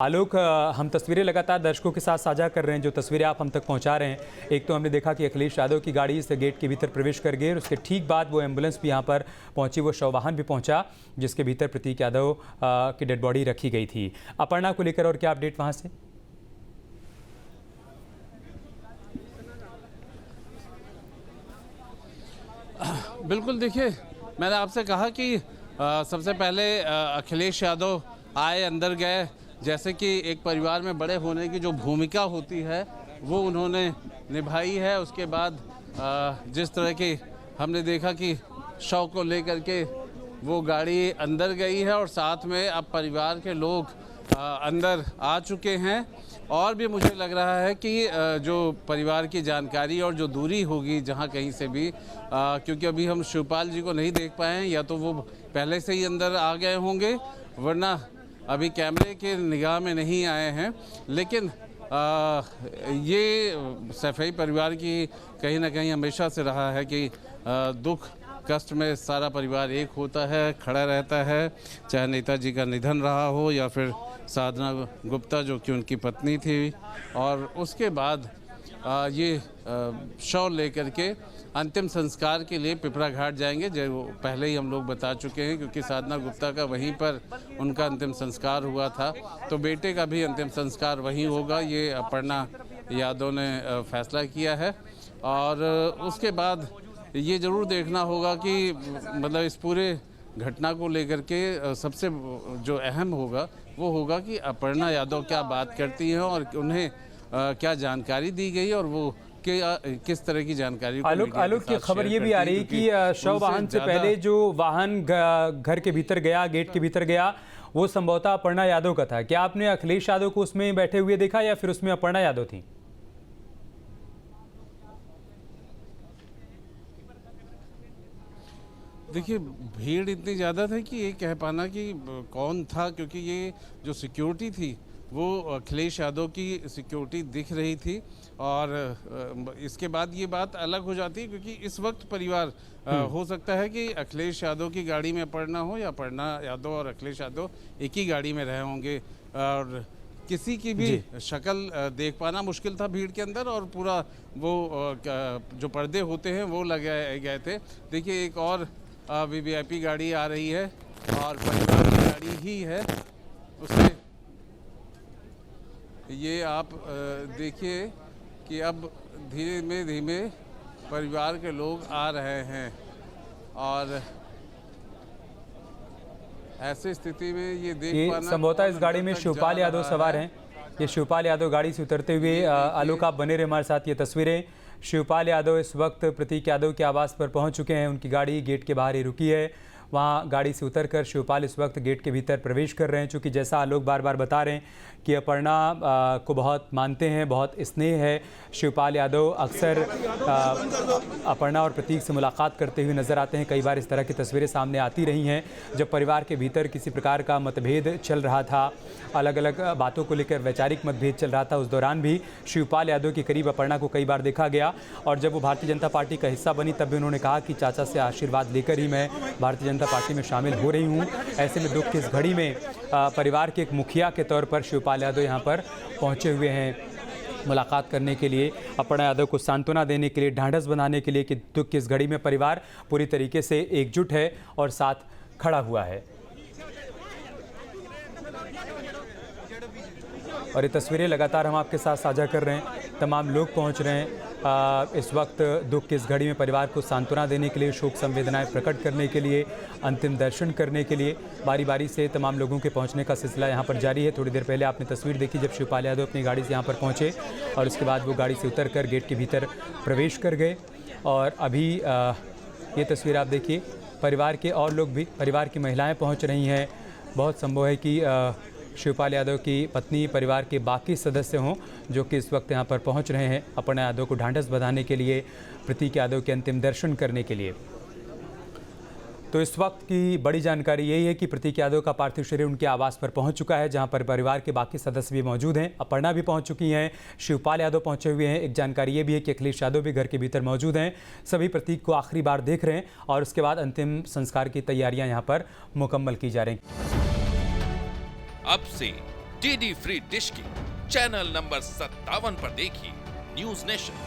आलोक, हम तस्वीरें लगातार दर्शकों के साथ साझा कर रहे हैं। जो तस्वीरें आप हम तक पहुंचा रहे हैं, एक तो हमने देखा कि अखिलेश यादव की गाड़ी इस गेट के भीतर प्रवेश कर गई और उसके ठीक बाद वो एम्बुलेंस भी यहां पर पहुंची, वो शव वाहन भी पहुंचा जिसके भीतर प्रतीक यादव की डेड बॉडी रखी गई थी। अपर्णा को लेकर और क्या अपडेट वहां से? बिल्कुल, देखिए, मैंने आपसे कहा कि सबसे पहले अखिलेश यादव आए, अंदर गए, जैसे कि एक परिवार में बड़े होने की जो भूमिका होती है वो उन्होंने निभाई है। उसके बाद जिस तरह की हमने देखा कि शव को लेकर के वो गाड़ी अंदर गई है और साथ में अब परिवार के लोग अंदर आ चुके हैं। और भी मुझे लग रहा है कि जो परिवार की जानकारी और जो दूरी होगी जहां कहीं से भी, क्योंकि अभी हम शिवपाल जी को नहीं देख पाए हैं, या तो वो पहले से ही अंदर आ गए होंगे वरना अभी कैमरे के निगाह में नहीं आए हैं। लेकिन ये सैफई परिवार की कहीं ना कहीं हमेशा से रहा है कि दुख कष्ट में सारा परिवार एक होता है, खड़ा रहता है, चाहे नेताजी का निधन रहा हो या फिर साधना गुप्ता जो कि उनकी पत्नी थी। और उसके बाद ये शव लेकर के अंतिम संस्कार के लिए पिपरा घाट जाएंगे, जो पहले ही हम लोग बता चुके हैं, क्योंकि साधना गुप्ता का वहीं पर उनका अंतिम संस्कार हुआ था, तो बेटे का भी अंतिम संस्कार वहीं होगा। ये अपर्णा यादव ने फैसला किया है। और उसके बाद ये ज़रूर देखना होगा कि मतलब इस पूरे घटना को लेकर के सबसे जो अहम होगा वो होगा कि अपर्णा यादव क्या बात करती हैं और उन्हें क्या जानकारी दी गई और वो किस तरह की जानकारी। आलोक की खबर ये भी आ रही कि शव वाहन से पहले जो वाहन घर के भीतर गया, गेट के भीतर गया, वो संभवतः अपर्णा यादव का था। क्या आपने अखिलेश यादव को उसमें बैठे हुए देखा या फिर उसमें अपर्णा यादव थी? देखिए, भीड़ इतनी ज़्यादा थी कि ये कह पाना कि कौन था, क्योंकि ये जो सिक्योरिटी थी वो अखिलेश यादव की सिक्योरिटी दिख रही थी। और इसके बाद ये बात अलग हो जाती है, क्योंकि इस वक्त परिवार हो सकता है कि अखिलेश यादव की गाड़ी में अपर्णा हो या अपर्णा यादव और अखिलेश यादव एक ही गाड़ी में रहे होंगे। और किसी की भी शक्ल देख पाना मुश्किल था भीड़ के अंदर, और पूरा वो जो पर्दे होते हैं वो लगाए गए थे। देखिए, एक और वीवीआईपी गाड़ी आ रही है और परिवार की गाड़ी ही है, उससे ये आप देखिए कि अब धीमे धीमे परिवार के लोग आ रहे हैं। और ऐसी स्थिति में ये देख पाना, संभवतः इस गाड़ी में शिवपाल यादव सवार हैं। ये शिवपाल यादव गाड़ी से उतरते हुए, आलोक आप बने रहे हमारे साथ। ये तस्वीरें शिवपाल यादव इस वक्त प्रतीक यादव के आवास पर पहुंच चुके हैं। उनकी गाड़ी गेट के बाहर ही रुकी है। वहां गाड़ी से उतरकर शिवपाल इस वक्त गेट के भीतर प्रवेश कर रहे हैं। चूँकि जैसा आलोक बार बार बता रहे हैं कि अपर्णा को बहुत मानते हैं, बहुत स्नेह है शिवपाल यादव। अक्सर अपर्णा और प्रतीक से मुलाकात करते हुए नजर आते हैं। कई बार इस तरह की तस्वीरें सामने आती रही हैं जब परिवार के भीतर किसी प्रकार का मतभेद चल रहा था, अलग अलग बातों को लेकर वैचारिक मतभेद चल रहा था। उस दौरान भी शिवपाल यादव के करीब अपर्णा को कई बार देखा गया। और जब वो भारतीय जनता पार्टी का हिस्सा बनी तब भी उन्होंने कहा कि चाचा से आशीर्वाद लेकर ही मैं भारतीय जनता पार्टी में शामिल हो रही हूँ। ऐसे में दुख की इस घड़ी में परिवार के एक मुखिया के तौर पर शिवपाल यादव यहाँ पर पहुँचे हुए हैं मुलाकात करने के लिए, अपर्णा यादव को सांत्वना देने के लिए, ढांढस बनाने के लिए कि दुख की इस घड़ी में परिवार पूरी तरीके से एकजुट है और साथ खड़ा हुआ है। और ये तस्वीरें लगातार हम आपके साथ साझा कर रहे हैं। तमाम लोग पहुंच रहे हैं इस वक्त दुख की इस घड़ी में परिवार को सांत्वना देने के लिए, शोक संवेदनाएं प्रकट करने के लिए, अंतिम दर्शन करने के लिए। बारी बारी से तमाम लोगों के पहुंचने का सिलसिला यहां पर जारी है। थोड़ी देर पहले आपने तस्वीर देखी जब शिवपाल यादव अपनी गाड़ी से यहां पर पहुंचे और उसके बाद वो गाड़ी से उतरकर गेट के भीतर प्रवेश कर गए। और अभी ये तस्वीर आप देखिए, परिवार के और लोग भी, परिवार की महिलाएँ पहुँच रही हैं। बहुत संभव है कि शिवपाल यादव की पत्नी, परिवार के बाकी सदस्य हों जो कि इस वक्त यहाँ पर पहुँच रहे हैं अपर्णा यादव को ढांढस बंधाने के लिए, प्रतीक यादव के अंतिम दर्शन करने के लिए। तो इस वक्त की बड़ी जानकारी यही है कि प्रतीक यादव का पार्थिव शरीर उनके आवास पर पहुंच चुका है, जहां पर परिवार के बाकी सदस्य भी मौजूद हैं। अपर्णा भी पहुंच चुकी हैं, शिवपाल यादव पहुंचे हुए हैं। एक जानकारी ये भी है कि अखिलेश यादव भी घर के भीतर मौजूद हैं। सभी प्रतीक को आखिरी बार देख रहे हैं और उसके बाद अंतिम संस्कार की तैयारियां यहां पर मुकम्मल की जा रही हैं। अब से डीडी फ्री डिश की चैनल नंबर 57 पर देखिए न्यूज नेशन।